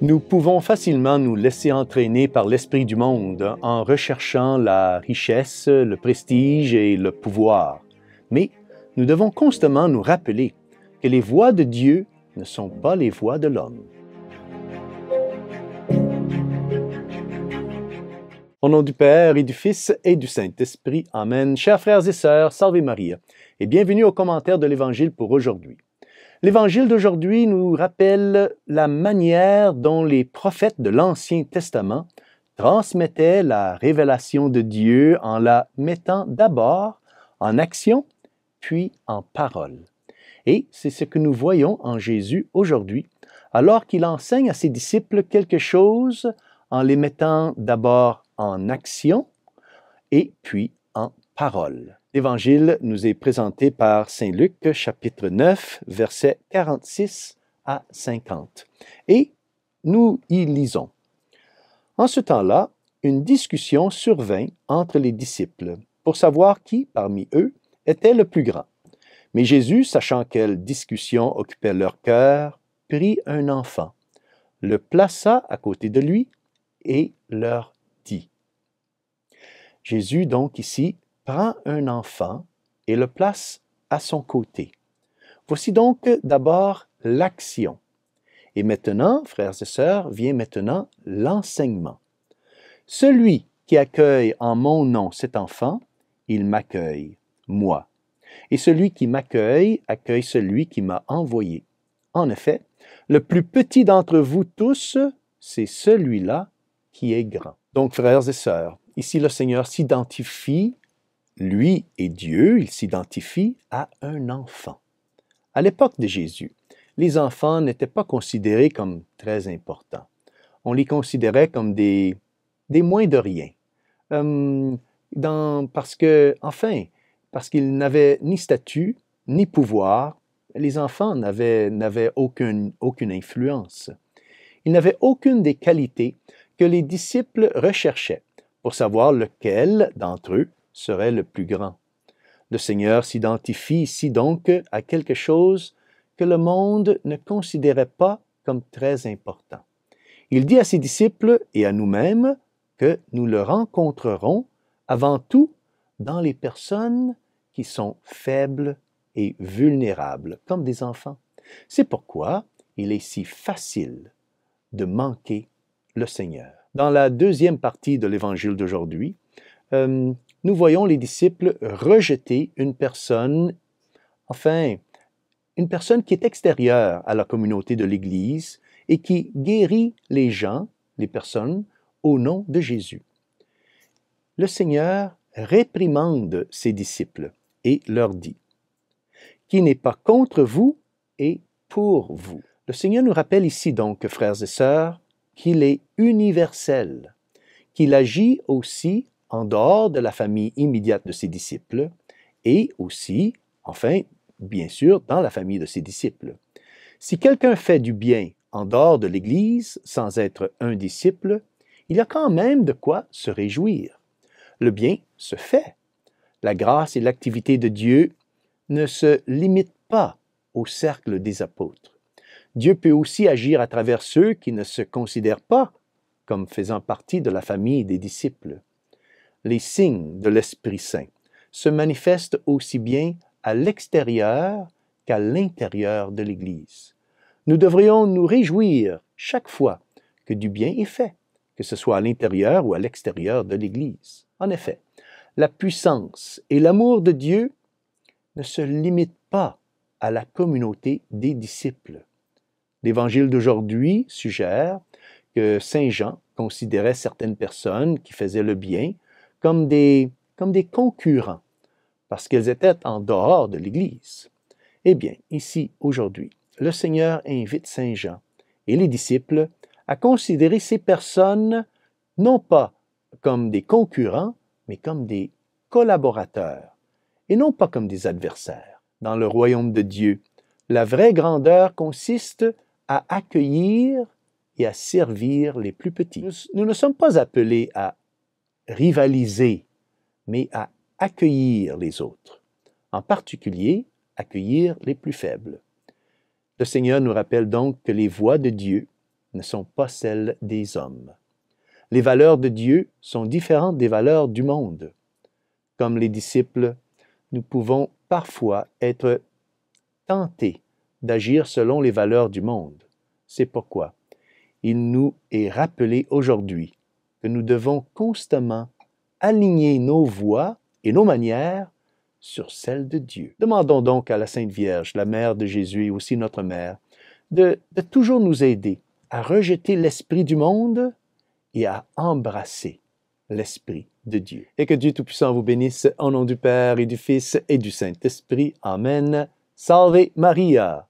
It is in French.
Nous pouvons facilement nous laisser entraîner par l'esprit du monde en recherchant la richesse, le prestige et le pouvoir. Mais nous devons constamment nous rappeler que les voies de Dieu ne sont pas les voies de l'homme. Au nom du Père et du Fils et du Saint-Esprit, Amen. Chers frères et sœurs, Salve Maria, et bienvenue au commentaire de l'Évangile pour aujourd'hui. L'Évangile d'aujourd'hui nous rappelle la manière dont les prophètes de l'Ancien Testament transmettaient la révélation de Dieu en la mettant d'abord en action, puis en parole. Et c'est ce que nous voyons en Jésus aujourd'hui, alors qu'il enseigne à ses disciples quelque chose en les mettant d'abord en action et puis en parole. L'Évangile nous est présenté par Saint Luc, chapitre 9, versets 46 à 50. Et nous y lisons. En ce temps-là, une discussion survint entre les disciples pour savoir qui, parmi eux, était le plus grand. Mais Jésus, sachant quelle discussion occupait leur cœur, prit un enfant, le plaça à côté de lui et leur dit. Jésus, donc, ici, prend un enfant et le place à son côté. Voici donc d'abord l'action. Et maintenant, frères et sœurs, vient maintenant l'enseignement. Celui qui accueille en mon nom cet enfant, il m'accueille, moi. Et celui qui m'accueille, accueille celui qui m'a envoyé. En effet, le plus petit d'entre vous tous, c'est celui-là qui est grand. Donc, frères et sœurs, ici le Seigneur s'identifie, lui est Dieu, il s'identifie à un enfant. À l'époque de Jésus, les enfants n'étaient pas considérés comme très importants. On les considérait comme des moins de rien. Parce qu'ils n'avaient ni statut, ni pouvoir, les enfants n'avaient aucune influence. Ils n'avaient aucune des qualités que les disciples recherchaient pour savoir lequel d'entre eux serait le plus grand. Le Seigneur s'identifie ici donc à quelque chose que le monde ne considérait pas comme très important. Il dit à ses disciples et à nous-mêmes que nous le rencontrerons avant tout dans les personnes qui sont faibles et vulnérables, comme des enfants. C'est pourquoi il est si facile de manquer le Seigneur. Dans la deuxième partie de l'Évangile d'aujourd'hui, nous voyons les disciples rejeter une personne qui est extérieure à la communauté de l'Église et qui guérit les gens, les personnes, au nom de Jésus. Le Seigneur réprimande ses disciples et leur dit « Qui n'est pas contre vous est pour vous ». Le Seigneur nous rappelle ici donc, frères et sœurs, qu'il est universel, qu'il agit aussi en dehors de la famille immédiate de ses disciples et aussi, bien sûr, dans la famille de ses disciples. Si quelqu'un fait du bien en dehors de l'Église sans être un disciple, il y a quand même de quoi se réjouir. Le bien se fait. La grâce et l'activité de Dieu ne se limitent pas au cercle des apôtres. Dieu peut aussi agir à travers ceux qui ne se considèrent pas comme faisant partie de la famille des disciples. Les signes de l'Esprit Saint se manifestent aussi bien à l'extérieur qu'à l'intérieur de l'Église. Nous devrions nous réjouir chaque fois que du bien est fait, que ce soit à l'intérieur ou à l'extérieur de l'Église. En effet, la puissance et l'amour de Dieu ne se limitent pas à la communauté des disciples. L'Évangile d'aujourd'hui suggère que Saint Jean considérait certaines personnes qui faisaient le bien comme des concurrents, parce qu'elles étaient en dehors de l'Église. Eh bien, ici, aujourd'hui, le Seigneur invite Saint Jean et les disciples à considérer ces personnes non pas comme des concurrents, mais comme des collaborateurs, et non pas comme des adversaires. Dans le royaume de Dieu, la vraie grandeur consiste à accueillir et à servir les plus petits. Nous ne sommes pas appelés à rivaliser, mais à accueillir les autres, en particulier accueillir les plus faibles. Le Seigneur nous rappelle donc que les voies de Dieu ne sont pas celles des hommes. Les valeurs de Dieu sont différentes des valeurs du monde. Comme les disciples, nous pouvons parfois être tentés d'agir selon les valeurs du monde. C'est pourquoi il nous est rappelé aujourd'hui que nous devons constamment aligner nos voies et nos manières sur celles de Dieu. Demandons donc à la Sainte Vierge, la mère de Jésus et aussi notre mère, de toujours nous aider à rejeter l'esprit du monde et à embrasser l'esprit de Dieu. Et que Dieu Tout-Puissant vous bénisse au nom du Père et du Fils et du Saint-Esprit. Amen. Salve Maria!